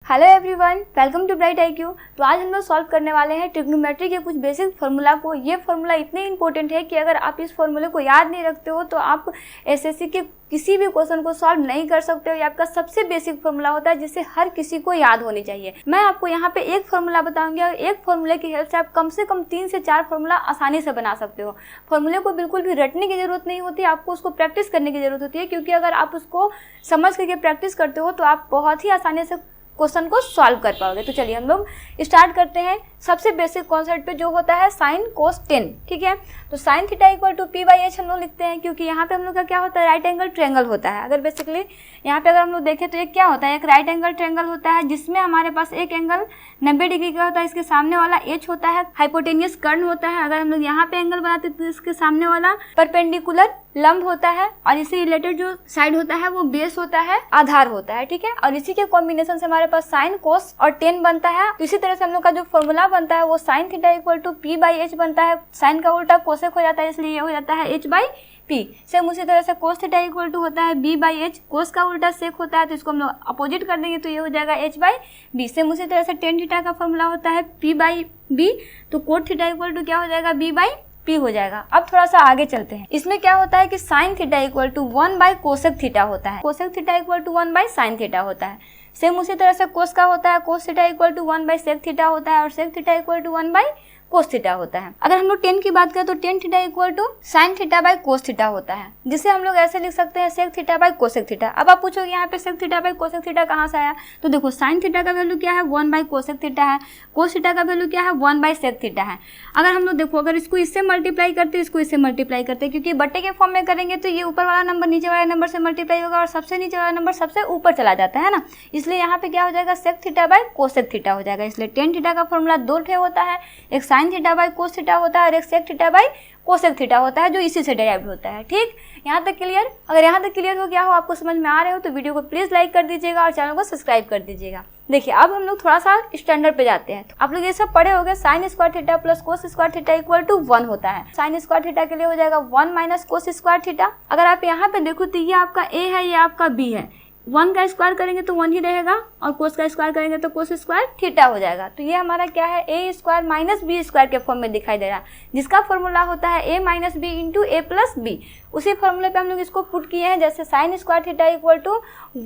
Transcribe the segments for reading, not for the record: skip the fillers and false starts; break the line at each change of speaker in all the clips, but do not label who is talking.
Hello everyone, welcome to bright IQ। तो आज हम लोग सॉल्व करने वाले हैं ट्रिग्नोमेट्री के कुछ बेसिक फार्मूला को। ये फार्मूला इतने इंपॉर्टेंट है कि अगर आप इस फार्मूले को याद नहीं रखते हो तो आप एसएससी के किसी भी क्वेश्चन को सॉल्व नहीं कर सकते हो। ये आपका सबसे बेसिक फार्मूला होता है जिसे हर किसी को याद होनी चाहिए। मैं आपको यहाँ पे एक फार्मूला बताऊंगी और एक फार्मूले की हेल्प से आप कम से कम 3 से 4 फार्मूला आसानी से बना सकते हो। फार्मूले को बिल्कुल भी रटने की जरूरत नहीं होती, आपको उसको प्रैक्टिस करने की जरूरत होती है, क्योंकि अगर आप उसको समझ करके प्रैक्टिस करते हो तो आप बहुत ही आसानी से क्वेश्चन को सॉल्व कर पाओगे। तो चलिए हम लोग स्टार्ट करते हैं सबसे बेसिक कॉन्सेप्ट पे, जो होता है साइन कोस टेन। ठीक है, तो sign theta equal to p/h हम लोग लिखते हैं, क्योंकि यहाँ पे हम लोग का क्या होता है, राइट एंगल ट्रायंगल होता है। अगर बेसिकली यहाँ पे अगर हम लोग देखें तो एक क्या होता है, एक राइट एंगल ट्रायंगल होता है जिसमें हमारे पास एक एंगल 90 डिग्री का होता है, इसके सामने वाला h होता है, हाइपोटेनियस कर्ण होता है। अगर हम लोग यहाँ पे एंगल बनाते तो इसके सामने वाला परपेंडिकुलर लंब होता है, और इससे रिलेटेड जो साइड होता है वो बेस होता है, आधार होता है। ठीक है, और इसी के कॉम्बिनेशन से हमारे पास साइन कोस और टेन बनता है। इसी तरह से हम लोग का जो फॉर्मूला बनता है वो sign theta equal to p/h बनता है। साइन का उल्टा कोसेक हो जाता है, इसलिए ये हो जाता है h/p। सेम उसी तरह से कोस थीटा इक्वल टू होता है b/h, कोस का उल्टा सेक होता है, तो इसको हम लोग अपोजिट कर देंगे तो ये हो जाएगा h/b। सेम उसी तरह से टेन थीटा का फॉर्मूला होता है p/b, तो कोट थीटा इक्वल टू क्या हो जाएगा, b/p हो जाएगा। अब थोड़ा सा आगे चलते हैं। इसमें क्या होता है कि sine theta equal to one by cosec theta होता है, cosec theta equal to one by sine theta होता है। सेम उसी तरह से कोस का होता है, cos theta equal to one by sec theta होता है, और sec theta equal to one by cos theta होता है। अगर हम लोग टेन की बात करें तो tan theta equal to sine theta by cos theta होता है, जिसे हम लोग ऐसे लिख सकते हैं sec theta by cosec theta. अब आप पूछोगे यहाँ पे sec theta by cosec theta कहाँ से आया, तो देखो साइन थीटा का वैल्यू क्या है, 1/कोसेक थीटा है, कोस थीटा का वैल्यू क्या है, 1/सेक थीटा है। अगर हम लोग देखो, अगर इसको इससे मल्टीप्लाई करते हैं, इसको इससे मल्टीप्लाई करते हैं, क्योंकि बट्टे के फॉर्म में करेंगे तो ये ऊपर वाला नंबर नीचे वाले नंबर से मल्टीप्लाई होगा और सबसे नीचे वाला नंबर सबसे ऊपर चला जाता है ना, इसलिए यहाँ पे क्या हो जाएगा, sec theta by cosec theta हो जाएगा। इसलिए टेन थीटा का फॉर्मूला 2 ठे होता है, एक sine theta by cos theta होता है और एक sec theta by cosec theta होता है, जो इसी से डेराइव्ड होता है। ठीक, यहाँ तक क्लियर? अगर यहाँ तक क्लियर हो गया हो, आपको समझ में आ रहे हो, तो वीडियो को प्लीज लाइक कर दीजिएगा और चैनल को सब्सक्राइब कर दीजिएगा। देखिए अब हम लोग थोड़ा सा स्टैंडर्ड पे जाते हैं। तो आप लोग ये सब पढ़े होंगे, sine square theta plus cos square theta equal to 1 होता है। साइन स्क्वायर थीटा के लिए हो जाएगा 1 माइनस कोस स्क्वायर थीटा। अगर आप यहाँ पे देखो तो ये आपका a है, ये आपका b है। 1 का स्क्वायर करेंगे तो 1 ही रहेगा, और कोस का स्क्वायर करेंगे तो कोस स्क्वायर थीटा हो जाएगा। तो ये हमारा क्या है, a square minus b square के फॉर्म में दिखाई दे रहा है, जिसका फॉर्मूला होता है a minus b into a plus b। उसी फॉर्मूले पे हम लोग इसको पुट किए हैं, जैसे sine square theta equal to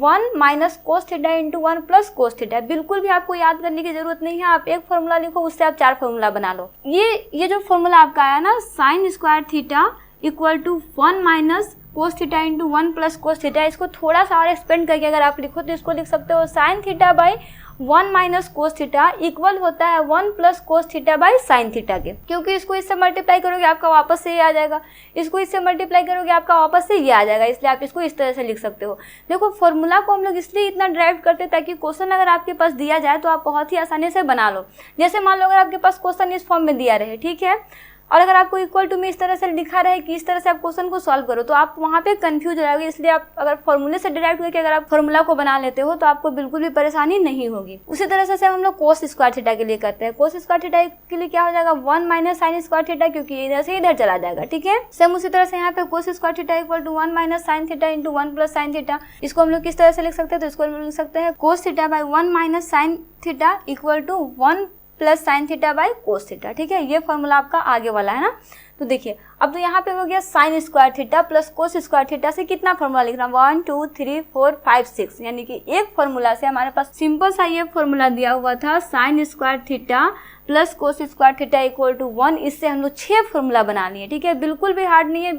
1 minus cos theta into 1 plus cos theta. बिल्कुल भी आपको याद करने की जरूरत नहीं है, आप एक फॉर्मूला लिखो, उससे आप 4 फॉर्मूला बना लो। ये जो फॉर्मूला आपका आया ना, sine square theta equal to 1 minus cos theta into 1 plus cos theta, इसको थोड़ा सा और एक्सपेंड करके अगर आप लिखो तो इसको लिख सकते हो sign theta by 1 minus cos theta equal होता है 1 plus cos theta by sine theta के। क्योंकि इसको इससे मल्टीप्लाई करोगे आपका वापस से ये आ जाएगा, इसको इससे मल्टीप्लाई करोगे आपका वापस से ये आ जाएगा, इसलिए आप इसको इस तरह से लिख सकते हो। देखो फॉर्मूला को हम लोग इसलिए इतना ड्राइव करते हैं ताकि क्वेश्चन अगर आपके पास दिया जाए तो आप बहुत ही आसानी से बना लो। जैसे मान लो अगर आपके पास क्वेश्चन इस फॉर्म में दिया रहे, ठीक है, और अगर आपको इक्वल टू में इस तरह से दिखा रहा है कि इस तरह से आप क्वेश्चन को सॉल्व करो, तो आप वहाँ पे कंफ्यूज हो जाओगे। इसलिए आप अगर फॉर्मूले से डिराइव करके अगर आप फॉर्मूला को बना लेते हो तो आपको बिल्कुल भी परेशानी नहीं होगी। उसी तरह से हम लोग कोस स्क्वायर थीटा के लिए करते हैं। कोस स्क्वायर थीटा के लिए क्या हो जाएगा, 1 माइनस साइन स्क्वायर थीटा, क्योंकि इधर से इधर चला जाएगा। ठीक है, सेम उसी तरह से यहाँ पे cos square theta equal to 1 minus sine theta into 1 plus sine theta. इसको हम लोग किस तरह से लिख सकते हैं, तो इसको हम लोग लिख सकते हैं cos theta by 1 minus sine theta equal to 1 plus sine theta by cos theta. ठीक है, ये फॉर्मूला आपका आगे वाला है ना। तो देखिए अब तो यहाँ पे हो गया sign square theta plus cos square theta से कितना फॉर्मूला लिख रहा हूँ, 1 2 3 4 5 6, यानी कि एक फॉर्मूला से हमारे पास सिंपल सा ये फॉर्मूला दिया हुआ था, sine square theta plus cos square theta equal to 1। इससे हम लोग 6 फॉर्मूला बना लिए। ठीक है, बिल्कुल भी हार्ड नहीं है,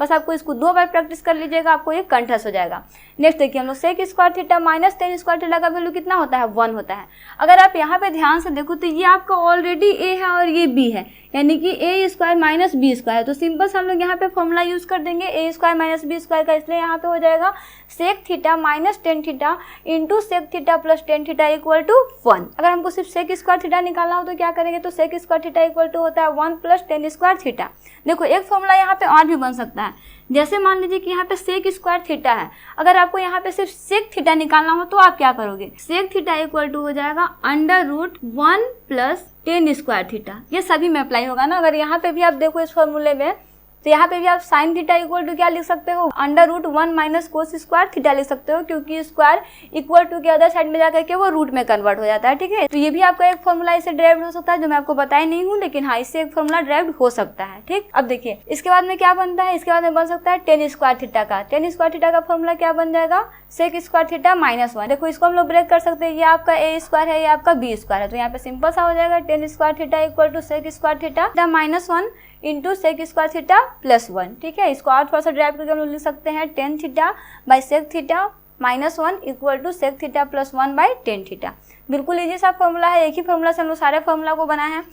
बस आपको इसको 2 बार प्रैक्टिस कर लीजिएगा, आपको ये कंठस्थ हो जाएगा। नेक्स्ट देखिए हम लोग sec square theta minus tan square theta का वैल्यू कितना होता है, 1 होता है। अगर आप यहाँ पे ध्यान से देखो तो ये आपका ऑलरेडी a है और ये b है, यानी कि a square minus b square. तो सिंपल से हम लोग यहाँ पे फॉर्मूला यूज कर देंगे a square minus b square का, इसलिए यहाँ पे हो जाएगा sec theta minus tan theta into sec theta plus tan theta equal to 1। अगर हमको सिर्फ सेक स्क्वायर थीटा निकालना हो तो क्या करेंगे, तो sec square theta equal to होता है 1 प्लस टेन स्क्वायर थीटा। देखो एक फॉर्मूला यहाँ पे और भी बन सकता है, जैसे मान लीजिए कि यहाँ पे सेक स्क्वायर थीटा है, अगर आपको यहाँ पे सिर्फ सेक थीटा निकालना हो तो आप क्या करोगे, सेक थीटा इक्वल टू हो जाएगा under root 1 plus tan square theta. ये सभी में अप्लाई होगा ना। अगर यहाँ पे भी आप देखो इस फॉर्मूले में तो यहाँ पे भी आप साइन थीटा इक्वल टू क्या लिख सकते हो, under root 1 minus cos square theta लिख सकते हो, क्योंकि स्क्वायर इक्वल टू के अदर साइड में जाकर के वो रूट में कन्वर्ट हो जाता है। ठीक है, तो ये भी आपका एक फॉर्मूला इससे ड्राइव हो सकता है, जो मैं आपको बताई नहीं हूँ, लेकिन हाँ इससे एक फॉर्मूला ड्राइव हो सकता है। ठीक, अब देखिए इसके बाद में क्या बनता है, इसके बाद में बन सकता है टेन स्क्वायर थीटा का। टेन स्क्वायर थीटा का फॉर्मूला क्या बन जाएगा, सेक स्क्वायर थीटा माइनस 1। देखो इसको हम लोग ब्रेक कर सकते हैं, ये आपका ए स्क्वायर है, ये आपका बी स्क्वायर है, तो यहाँ पे सिंपल सा हो जाएगा tan square theta equal to sec square theta minus 1 into sec square theta plus 1। ठीक है, इसको और थोड़ा सा ड्राइव करके हम लोग लिख सकते हैं tan theta by sec theta minus 1 equal to sec theta plus 1 by tan theta. बिल्कुल इजी सा फॉर्मूला है, एक ही फॉर्मूला से हम लोग सारे फॉर्मूला को बनाए हैं।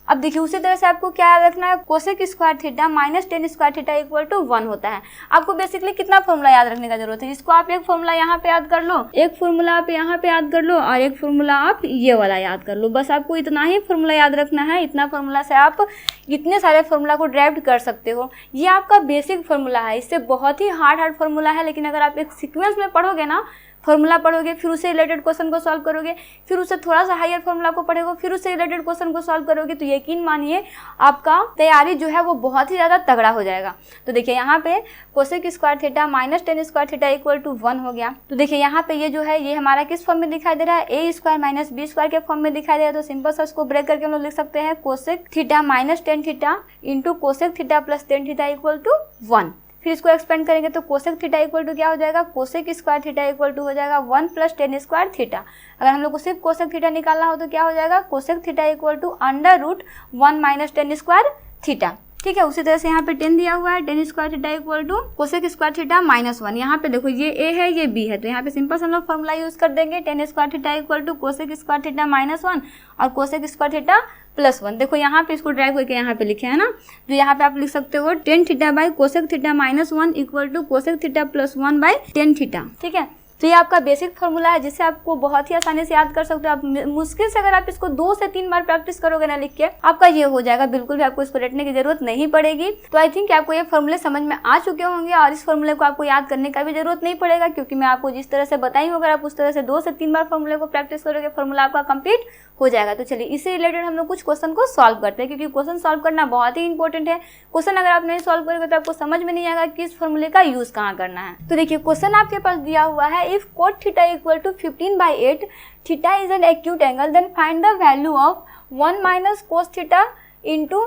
अब देखिए उसी तरह से आपको क्या याद रखना है, cosec square theta minus tan square theta equal to 1 होता है। आपको बेसिकली कितना फॉर्मूला याद रखने का जरूरत है, इसको आप एक फॉर्मूला यहाँ पे याद कर लो, एक फॉर्मूला आप यहाँ पे याद कर लो, और एक फॉर्मूला आप ये वाला याद कर लो। बस आपको इतना ही फॉर्मूला याद रखना है, इतना फॉर्मूला से आप इतने सारे फॉर्मूला को ड्राइव कर सकते हो। ये आपका बेसिक फॉर्मूला है, इससे बहुत ही हार्ड फॉर्मूला है, लेकिन अगर आप एक सीक्वेंस में पढ़ोगे ना, फॉर्मूला पढ़ोगे, फिर उससे रिलेटेड क्वेश्चन को सॉल्व करोगे, फिर उससे थोड़ा सा हायर फॉर्मूला को पढ़ोगे, फिर उससे रिलेटेड क्वेश्चन को सॉल्व करोगे, तो यकीन मानिए आपका तैयारी जो है वो बहुत ही ज़्यादा तगड़ा हो जाएगा। तो देखिए यहाँ पे cosec square theta minus tan square theta equal to 1 हो गया। तो देखिए यहाँ पे ये जो है ये हमारा किस फॉर्म में दिखाई दे रहा है, ए स्क्वायर माइनस बी स्क्वायर के फॉर्म में दिखाई दे रहा है। तो सिंपल सा उसको ब्रेक करके हम लोग लिख सकते हैं cosec theta minus tan theta into cosec theta plus tan theta equal to 1। फिर इसको एक्सपेंड करेंगे तो कोसेक थीटा इक्वल टू क्या हो जाएगा, cosec square theta equal to हो जाएगा 1 प्लस टेन स्क्वायर थीटा। अगर हम लोग को सिर्फ कोसेक थीटा निकालना हो तो क्या हो जाएगा, cosec theta equal to under root 1 minus tan square theta. ठीक है, उसी तरह से यहाँ पे 10 दिया हुआ है, tan square theta equal to cosec square theta minus 1। यहाँ पे देखो ये ए है ये बी है, तो यहाँ पे सिंपल से हम लोग फॉर्मूला यूज कर देंगे, tan square theta equal to cosec square theta minus 1 और कोसेक स्क्वायर थीटा प्लस 1। देखो यहाँ पे इसको ड्राइव करके यहाँ पे लिखे है ना, तो यहाँ पे आप लिख सकते हो tan theta by cosec theta minus 1 equal to cosec theta plus 1 by tan theta. ठीक है, तो ये आपका बेसिक फॉर्मूला है, जिसे आपको बहुत ही आसानी से याद कर सकते हो। आप मुश्किल से अगर आप इसको 2 से 3 बार प्रैक्टिस करोगे ना लिख के, आपका ये हो जाएगा, बिल्कुल भी आपको इसको रटने की जरूरत नहीं पड़ेगी। तो आई थिंक आपको ये फॉर्मूले समझ में आ चुके होंगे, और इस फॉर्मूले को आपको याद करने का भी जरूरत नहीं पड़ेगा, क्योंकि मैं आपको जिस तरह से बताई हूँ, अगर आप उस तरह से 2 से 3 बार फॉर्मूले को प्रैक्टिस करोगे, फॉर्मूला आपका कंप्लीट हो जाएगा। तो चलिए इससे रिलेटेड हम लोग कुछ क्वेश्चन को सॉल्व करते हैं, क्योंकि क्वेश्चन सॉल्व करना बहुत ही इंपॉर्टेंट है। क्वेश्चन अगर आप नहीं सॉल्व करोगे तो आपको समझ में नहीं आएगा कि इस फॉर्मूले का यूज कहाँ करना है। तो देखिए क्वेश्चन आपके पास दिया हुआ है, if cot theta equal to 15/8 theta is an acute angle, then find the value of 1 minus cos theta into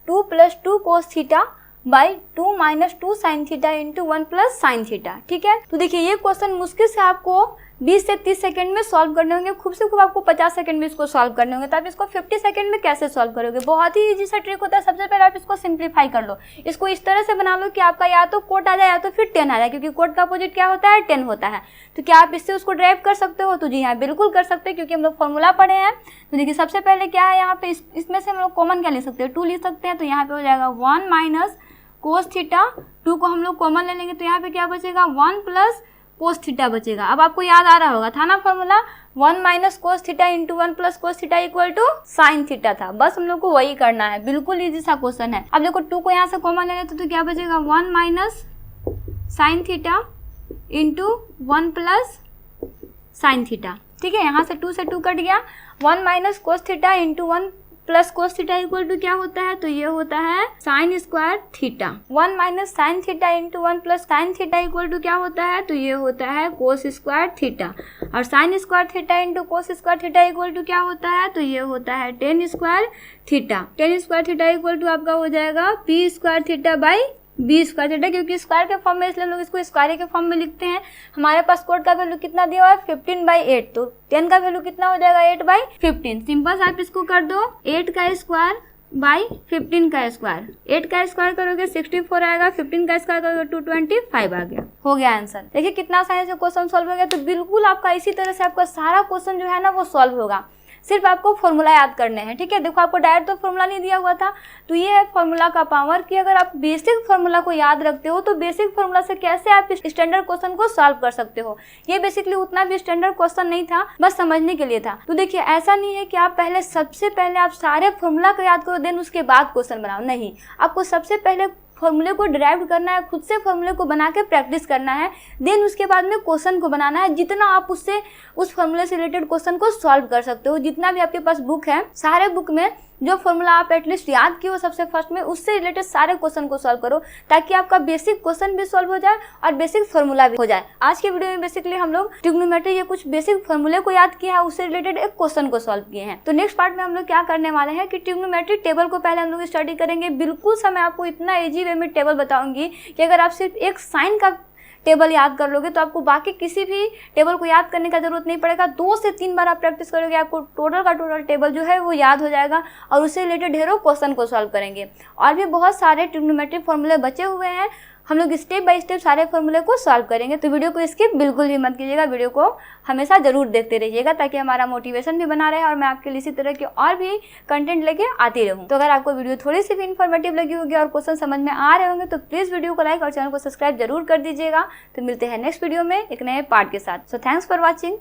2 plus 2 cos theta by 2 minus 2 sine theta into 1 plus sine theta. ठीक है, तो देखिए ये question मुश्किल से आपको 20 से 30 second में सॉल्व करने होंगे, खूब से खूब आपको 50 सेकंड में इसको सॉल्व करने होंगे। तो आप इसको 50 सेकंड में कैसे सॉल्व करोगे, बहुत ही इजी सा ट्रिक होता है। सबसे पहले आप इसको सिंप्लीफाई कर लो, इसको इस तरह से बना लो कि आपका या तो कोट आ जाए या तो फिर 10 आ जाए, क्योंकि कोट का अपोजिट क्या होता है, 10 होता है। तो क्या आप इससे उसको ड्राइव कर सकते हो, तो जी हाँ बिल्कुल कर सकते हैं, क्योंकि हम लोग फॉर्मूला पढ़े हैं। तो देखिए सबसे पहले क्या है यहाँ पे, इसमें से हम लोग कॉमन क्या ले सकते हैं, 2 ले सकते हैं। तो यहाँ पे हो जाएगा 1 माइनस कोस थीटा, 2 को हम लोग कॉमन ले लेंगे, तो यहाँ पे क्या बचेगा, 1 प्लस कोस थीटा बचेगा। अब आपको याद आ रहा होगा था ना formula, 1 minus cos theta into 1 plus cos theta equal to sine theta था। बस हम लोग को वही करना है, बिल्कुल इजी सा क्वेश्चन है। अब देखो 2 को यहाँ से कॉमन ले लेते तो क्या बचेगा, 1 minus sine theta into 1 plus sine theta. ठीक है, यहाँ से 2 से 2 कट गया, 1 minus cos theta into 1 plus cos theta equal to क्या होता है, तो ये होता है sine square theta. 1 minus sine theta into 1 plus sine theta equal to क्या होता है, तो ये होता है कोस स्क्वायर थीटा। और sine square theta into cos square theta equal to क्या होता है, तो ये होता है tan square theta. Tan square theta equal to आपका हो जाएगा p square theta by b square theta, क्योंकि स्क्वायर के फॉर्म में इसलिए हम लोग इसको स्क्वायर के फॉर्म में लिखते हैं। हमारे पास कोट का वैल्यू कितना दिया हुआ है, 15/8, तो 10 का वैल्यू कितना हो जाएगा, 8/15। सिंपल से आप इसको कर दो, 8 का स्क्वायर बाई 15 का स्क्वायर। 8 का स्क्वायर करोगे 64 आएगा, 15 का स्क्वायर करोगे 225 आ गया, हो गया आंसर। देखिए कितना आसानी से क्वेश्चन सॉल्व हो गया। तो बिल्कुल आपका इसी तरह से आपका सारा क्वेश्चन जो है ना वो सॉल्व होगा, सिर्फ आपको फॉर्मूला याद करने हैं। ठीक है, देखो आपको डायरेक्ट तो फॉर्मूला नहीं दिया हुआ था, तो ये है फॉर्मूला का पावर कि अगर आप बेसिक फॉर्मूला को याद रखते हो तो बेसिक फॉर्मूला से कैसे आप स्टैंडर्ड क्वेश्चन को सॉल्व कर सकते हो। ये बेसिकली उतना भी स्टैंडर्ड क्वेश्चन नहीं था, बस समझने के लिए था। तो देखिए ऐसा नहीं है कि आप सबसे पहले आप सारे फॉर्मूला को याद करो देन उसके बाद क्वेश्चन बनाओ, नहीं, आपको सबसे पहले फॉर्मूले को ड्राइव करना है, खुद से फॉर्मूले को बना के प्रैक्टिस करना है, देन उसके बाद में क्वेश्चन को बनाना है। जितना आप उससे उस फॉर्मूले से रिलेटेड क्वेश्चन को सॉल्व कर सकते हो, जितना भी आपके पास बुक है, सारे बुक में जो फॉर्मूला आप एटलीस्ट याद किए हो सबसे फर्स्ट में, उससे रिलेटेड सारे क्वेश्चन को सॉल्व करो, ताकि आपका बेसिक क्वेश्चन भी सॉल्व हो जाए और बेसिक फॉर्मूला भी हो जाए। आज के वीडियो में बेसिकली हम लोग ट्रिग्नोमेट्री के कुछ बेसिक फॉर्मूले को याद किया है, उससे रिलेटेड एक क्वेश्चन को सॉल्व किए हैं। तो नेक्स्ट पार्ट में हम लोग क्या करने वाले हैं कि ट्रिग्नोमेट्री टेबल को पहले हम लोग स्टडी करेंगे। बिल्कुल मैं आपको इतना इजी वे में टेबल बताऊंगी कि अगर आप सिर्फ एक साइन का टेबल याद कर लोगे तो आपको बाकी किसी भी टेबल को याद करने का जरूरत नहीं पड़ेगा। 2 से 3 बार आप प्रैक्टिस करोगे, आपको टोटल का टोटल टेबल जो है वो याद हो जाएगा और उससे रिलेटेड ढेरों क्वेश्चन को सॉल्व करेंगे। और भी बहुत सारे ट्रिग्नोमेट्रिक फॉर्मूले बचे हुए हैं, हम लोग स्टेप बाय स्टेप सारे फॉर्मूले को सॉल्व करेंगे। तो वीडियो को स्किप बिल्कुल भी मत कीजिएगा, वीडियो को हमेशा जरूर देखते रहिएगा, ताकि हमारा मोटिवेशन भी बना रहे और मैं आपके लिए इसी तरह के और भी कंटेंट लेके आती रहूँ। तो अगर आपको वीडियो थोड़ी सी भी इन्फॉर्मेटिव लगी होगी और क्वेश्चन समझ में आ रहे होंगे तो प्लीज़ वीडियो को लाइक और चैनल को सब्सक्राइब जरूर कर दीजिएगा। तो मिलते हैं नेक्स्ट वीडियो में एक नए पार्ट के साथ। So thanks for watching.